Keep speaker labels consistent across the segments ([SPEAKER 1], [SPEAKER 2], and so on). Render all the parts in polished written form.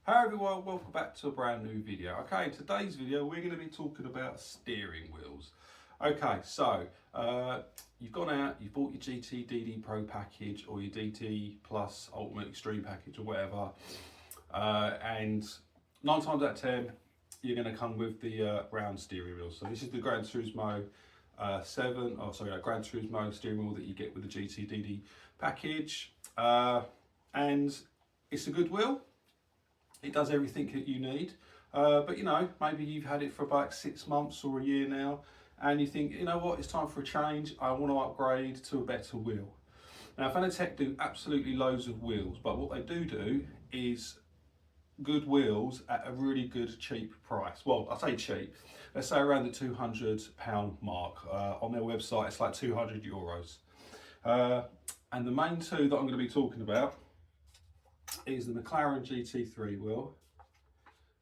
[SPEAKER 1] Hi everyone, welcome back to a brand new video. Okay, in today's video we're going to be talking about steering wheels. Okay, so you've gone out, you've bought your GT Pro package or your DT Plus Ultimate Extreme package or whatever, and 9 times out of 10 you're going to come with the round steering wheel. So this is the Gran Turismo Gran Turismo steering wheel that you get with the GT package, and it's a good wheel. It does everything that you need, but you know, maybe you've had it for about 6 months or a year now, and you think, you know what, it's time for a change. I want to upgrade to a better wheel. Now, Fanatec do absolutely loads of wheels, but what they do is good wheels at a really good cheap price. Well, I say cheap, let's say around the £200 mark. On their website, it's like €200. And the main two that I'm going to be talking about is the Mclaren GT3 wheel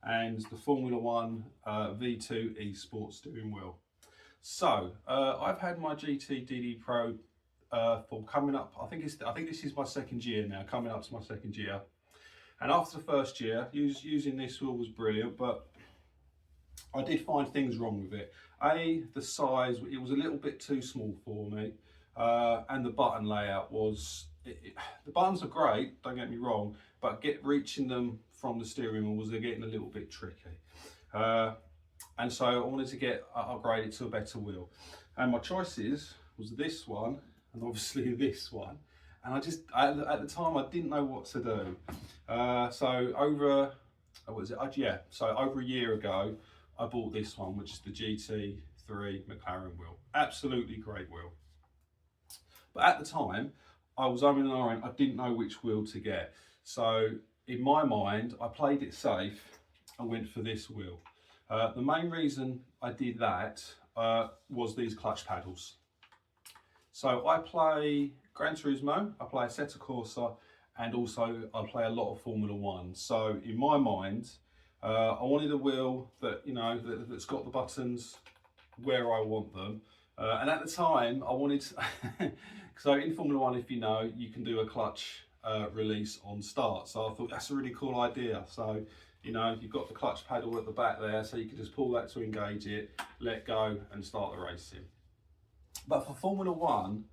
[SPEAKER 1] and the Formula 1 V2 Esports steering wheel. So I've had my GT Pro for coming up. I think this is my second year now, coming up to my second year. And after the first year, using this wheel was brilliant, but I did find things wrong with it. The size, it was a little bit too small for me, and the button layout was. The buttons are great, don't get me wrong, but reaching them from the steering wheel was getting a little bit tricky. And so I wanted to get upgraded to a better wheel. And my choices was this one and obviously this one. And at the time I didn't know what to do. So over a year ago, I bought this one, which is the GT3 McLaren wheel. Absolutely great wheel. But at the time, I was umming and ahhing, I didn't know which wheel to get. So in my mind, I played it safe and went for this wheel. The main reason I did that was these clutch paddles. So I play Gran Turismo, I play Assetto Corsa, and also I play a lot of Formula 1. So in my mind, I wanted a wheel that, you know, that's got the buttons where I want them. And at the time, I wanted so in Formula 1, if you know, you can do a clutch release on start. So I thought that's a really cool idea. So, you know, you've got the clutch pedal at the back there, so you can just pull that to engage it, let go and start the racing. But for Formula 1,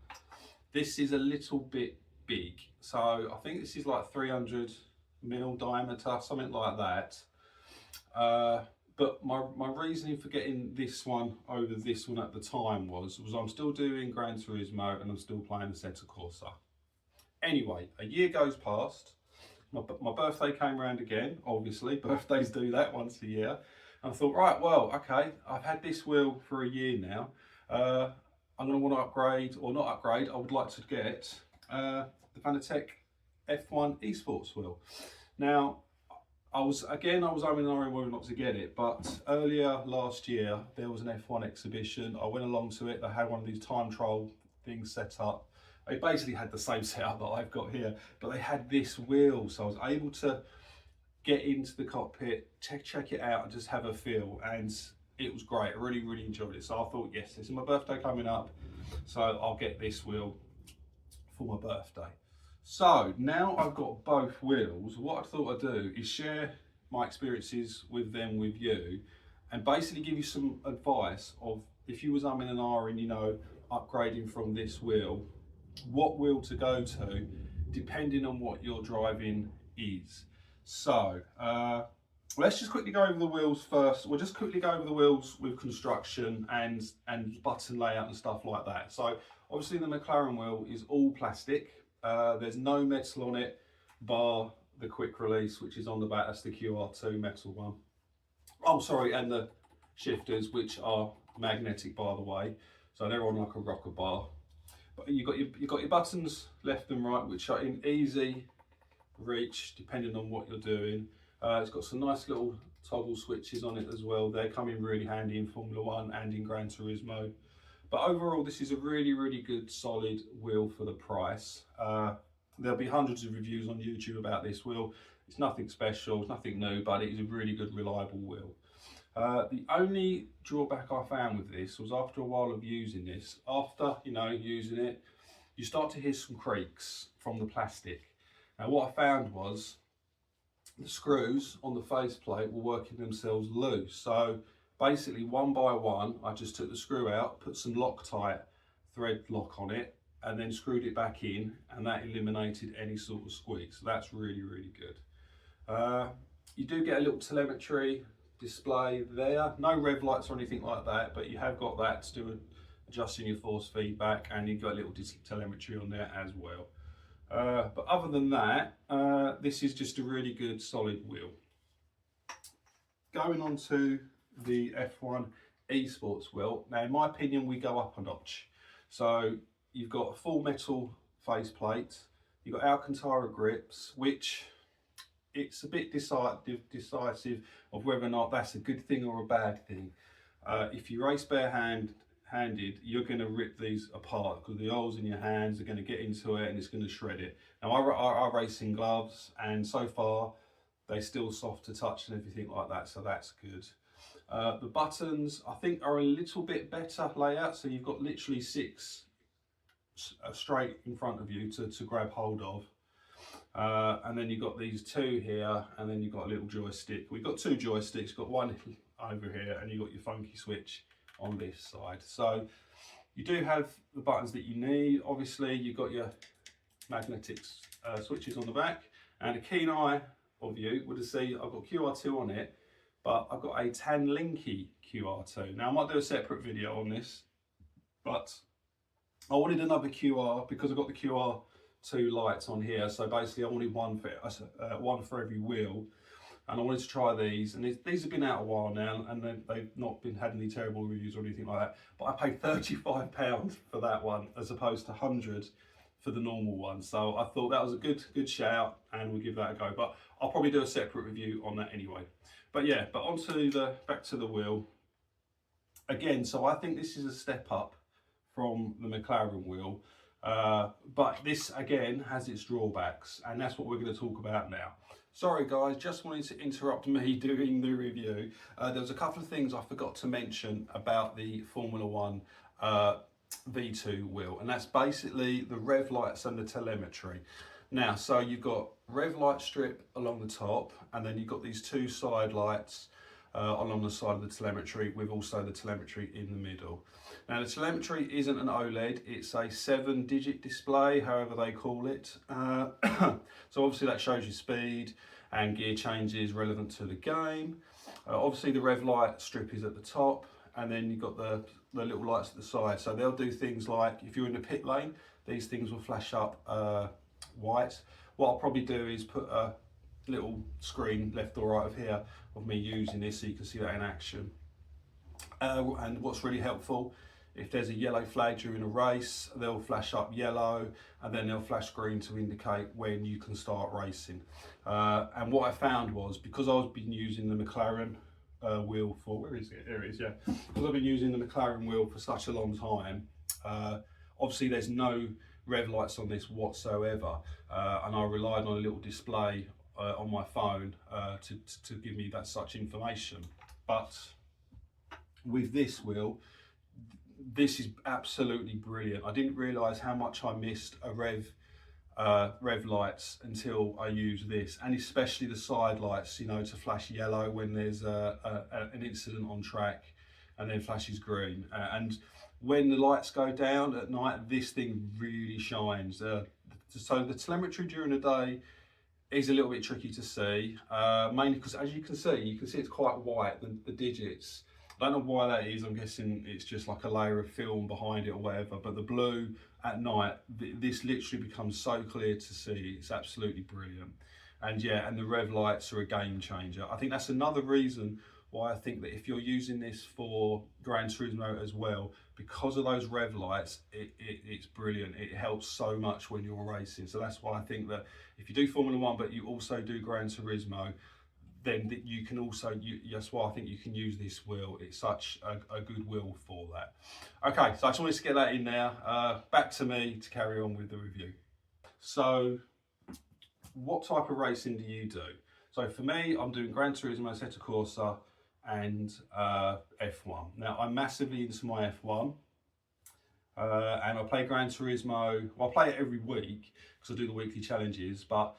[SPEAKER 1] this is a little bit big. So I think this is like 300mm diameter, something like that. But my reasoning for getting this one over this one at the time was I'm still doing Gran Turismo and I'm still playing the Assetto Corsa. Anyway, a year goes past, my birthday came around again, obviously, birthdays do that once a year. And I thought, right, well, okay, I've had this wheel for a year now. I'm going to want to upgrade, or not upgrade, I would like to get the Fanatec F1 Esports wheel. Now, I was umming and ahhing whether or not to get it, but earlier last year there was an F1 exhibition. I went along to it. They had one of these time trial things set up. They basically had the same setup that I've got here, but they had this wheel, so I was able to get into the cockpit, check it out, and just have a feel, and it was great. I really enjoyed it. So I thought, yes, this is my birthday coming up, so I'll get this wheel for my birthday. So now I've got both wheels, what I thought I'd do is share my experiences with you, and basically give you some advice of if you was umming and ahhing, you know, upgrading from this wheel, what wheel to go to depending on what your driving is. So let's just quickly go over the wheels first. We'll just quickly go over the wheels with construction and button layout and stuff like that. So obviously the McLaren wheel is all plastic. There's no metal on it, bar the quick release, which is on the back. That's the QR2 metal one. Oh, sorry, and the shifters, which are magnetic, by the way. So they're on like a rocker bar. But you've got your buttons left and right, which are in easy reach depending on what you're doing. It's got some nice little toggle switches on it as well. They come in really handy in Formula 1 and in Gran Turismo. But overall, this is a really good solid wheel for the price. There'll be hundreds of reviews on YouTube about this wheel. It's nothing special, it's nothing new, but it is a really good, reliable wheel. The only drawback I found with this was after a while of using this, using it, you start to hear some creaks from the plastic. Now what I found was the screws on the faceplate were working themselves loose. So basically, one by one, I just took the screw out, put some Loctite thread lock on it, and then screwed it back in, and that eliminated any sort of squeak. So that's really, really good. You do get a little telemetry display there. No rev lights or anything like that, but you have got that to do adjusting your force feedback, and you've got a little telemetry on there as well. But other than that, this is just a really good solid wheel. Going on to the F1 Esports wheel. Now, in my opinion, we go up a notch. So you've got a full metal faceplate, you've got Alcantara grips, which it's a bit decisive of whether or not that's a good thing or a bad thing. If you race bare-handed, you're going to rip these apart because the oils in your hands are going to get into it and it's going to shred it. Now I race in gloves, and so far they're still soft to touch and everything like that, so that's good. The buttons I think are a little bit better layout, so you've got literally 6 straight in front of you to grab hold of. And then you've got these 2 here, and then you've got a little joystick. We've got 2 joysticks, you've got one over here, and you've got your funky switch on this side. So you do have the buttons that you need. Obviously, you've got your magnetic switches on the back, and a keen eye of you would have seen I've got QR2 on it, but I've got a tan linky QR2. Now I might do a separate video on this, but I wanted another QR because I've got the QR2 lights on here. So basically I wanted one for every wheel, and I wanted to try these, and these have been out a while now, and they've not had any terrible reviews or anything like that, but I paid £35 for that one as opposed to 100 for the normal one. So I thought that was a good shout, and we'll give that a go, but I'll probably do a separate review on that anyway. But yeah, but back to the wheel again. So I think this is a step up from the Mclaren wheel, but this again has its drawbacks, and that's what we're going to talk about now. Sorry guys, just wanted to interrupt me doing the review. There was a couple of things I forgot to mention about the Formula 1 V2 wheel, and that's basically the rev lights and the telemetry. Now, so you've got rev light strip along the top, and then you've got these 2 side lights along the side of the telemetry, with also the telemetry in the middle. Now the telemetry isn't an OLED, it's a 7-digit display, however they call it. So obviously that shows you speed and gear changes relevant to the game. Obviously the rev light strip is at the top, and then you've got the little lights at the side. So they'll do things like, if you're in the pit lane, these things will flash up white. What I'll probably do is put a little screen left or right of here of me using this, so you can see that in action. And what's really helpful, if there's a yellow flag during a race, they'll flash up yellow, and then they'll flash green to indicate when you can start racing. And what I found was, because I've been using the Mclaren wheel for, where is it? There it is, yeah. Because I've been using the Mclaren wheel for such a long time, obviously there's no rev lights on this whatsoever, and I relied on a little display on my phone to give me that such information. But with this wheel, this is absolutely brilliant. I didn't realise how much I missed a rev lights until I used this, and especially the side lights, you know, to flash yellow when there's an incident on track, and then flashes green. And when the lights go down at night, this thing really shines. So the telemetry during the day is a little bit tricky to see, mainly because, as you can see it's quite white, the digits. I don't know why that is. I'm guessing it's just like a layer of film behind it or whatever, but the blue at night, this literally becomes so clear to see. It's absolutely brilliant. And yeah, and the rev lights are a game changer. I think that's another reason why I think that if you're using this for Gran Turismo as well, because of those rev lights, it's brilliant. It helps so much when you're racing. So that's why I think that if you do Formula 1, but you also do Gran Turismo, then you can also, that's why I think you can use this wheel. It's such a good wheel for that. Okay, so I just wanted to get that in there. Back to me to carry on with the review. So what type of racing do you do? So for me, I'm doing Gran Turismo, Assetto Corsa, and F1. Now I'm massively into my F1, and I play Gran Turismo. Well, I play it every week because I do the weekly challenges, but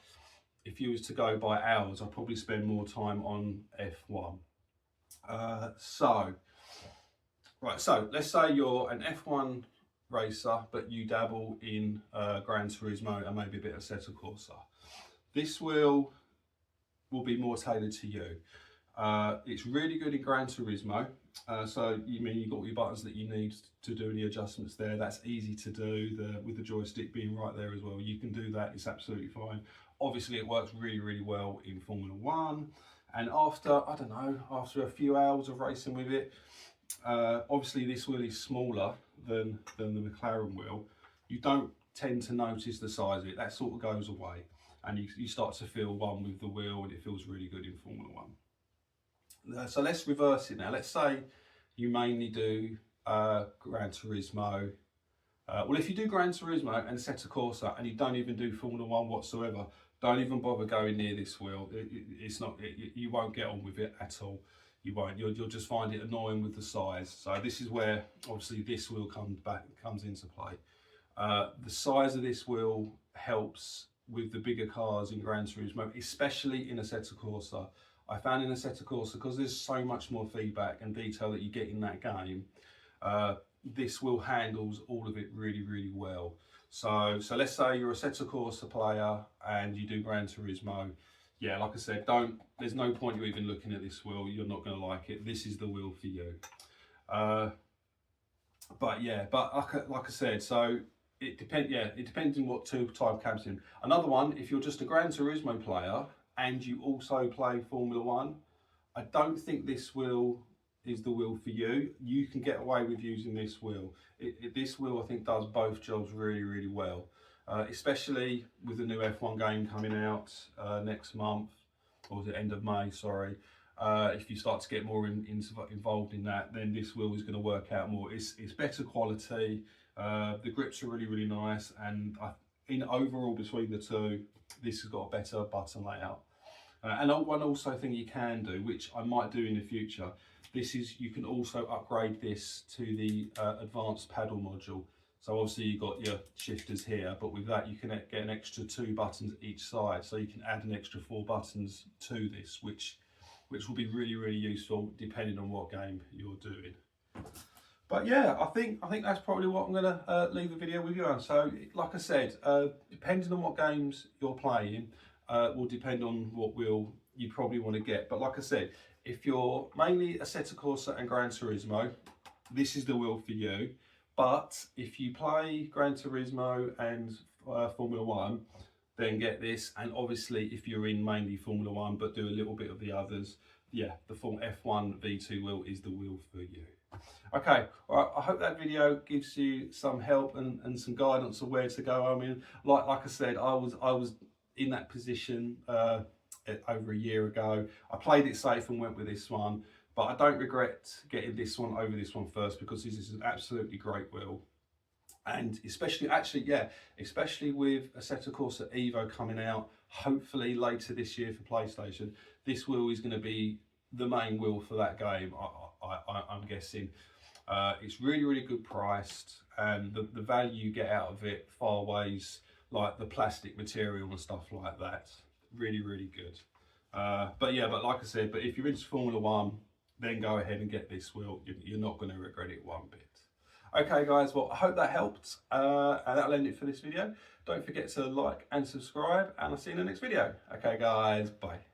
[SPEAKER 1] if you was to go by hours, I'd probably spend more time on F1. So let's say you're an F1 racer, but you dabble in Gran Turismo and maybe a bit of Assetto Corsa. This wheel will be more tailored to you. It's really good in Gran Turismo. So you've got all your buttons that you need to do any adjustments there. That's easy to do with the joystick being right there as well. You can do that, it's absolutely fine. Obviously it works really, really well in Formula 1. And after a few hours of racing with it, obviously this wheel is smaller than the McLaren wheel. You don't tend to notice the size of it. That sort of goes away. And you start to feel one with the wheel, and it feels really good in Formula 1. So let's reverse it now. Let's say you mainly do Gran Turismo. Well, if you do Gran Turismo and Assetto Corsa and you don't even do Formula 1 whatsoever, don't even bother going near this wheel. You won't get on with it at all. You won't. You'll just find it annoying with the size. So this is where obviously this wheel comes into play. The size of this wheel helps with the bigger cars in Gran Turismo, especially in Assetto Corsa. I found in Assetto Corsa, because there's so much more feedback and detail that you get in that game, this wheel handles all of it really, really well. So let's say you're a Assetto Corsa player and you do Gran Turismo. Yeah, like I said, there's no point you even looking at this wheel. You're not going to like it. This is the wheel for you. But like I said, so it depends on what type cabs in. Another one, if you're just a Gran Turismo player and you also play Formula 1, I don't think this wheel is the wheel for you. You can get away with using this wheel. This wheel, I think, does both jobs really, really well. Especially with the new F1 game coming out next month, or was it end of May, sorry. If you start to get more involved in that, then this wheel is going to work out more. It's better quality, the grips are really, really nice, and in overall between the two, this has got a better button layout. And one also thing you can do, which I might do in the future, you can also upgrade this to the advanced paddle module. So obviously you've got your shifters here, but with that you can get an extra 2 buttons each side. So you can add an extra 4 buttons to this, which will be really, really useful depending on what game you're doing. But yeah, I think that's probably what I'm gonna leave the video with you on. So like I said, depending on what games you're playing, will depend on what wheel you probably want to get. But like I said, if you're mainly Assetto Corsa and Gran Turismo, this is the wheel for you. But if you play Gran Turismo and Formula 1, then get this. And obviously if you're in mainly Formula 1 but do a little bit of the others, yeah, the full F1 V2 wheel is the wheel for you. Okay, all right, I hope that video gives you some help and some guidance of where to go. I mean, like I said, I was in that position over a year ago. I played it safe and went with this one, but I don't regret getting this one over this one first, because this is an absolutely great wheel. And especially with Assetto Corsa Evo coming out, hopefully later this year for PlayStation, this wheel is going to be the main wheel for that game, I'm guessing. It's really, really good priced, and the value you get out of it far outweighs like the plastic material and stuff like that. Really, really good. But like I said, if you're into Formula 1, then go ahead and get this wheel. You're not going to regret it one bit. Okay guys, well I hope that helped, and that'll end it for this video. Don't forget to like and subscribe, and I'll see you in the next video. Okay guys, bye.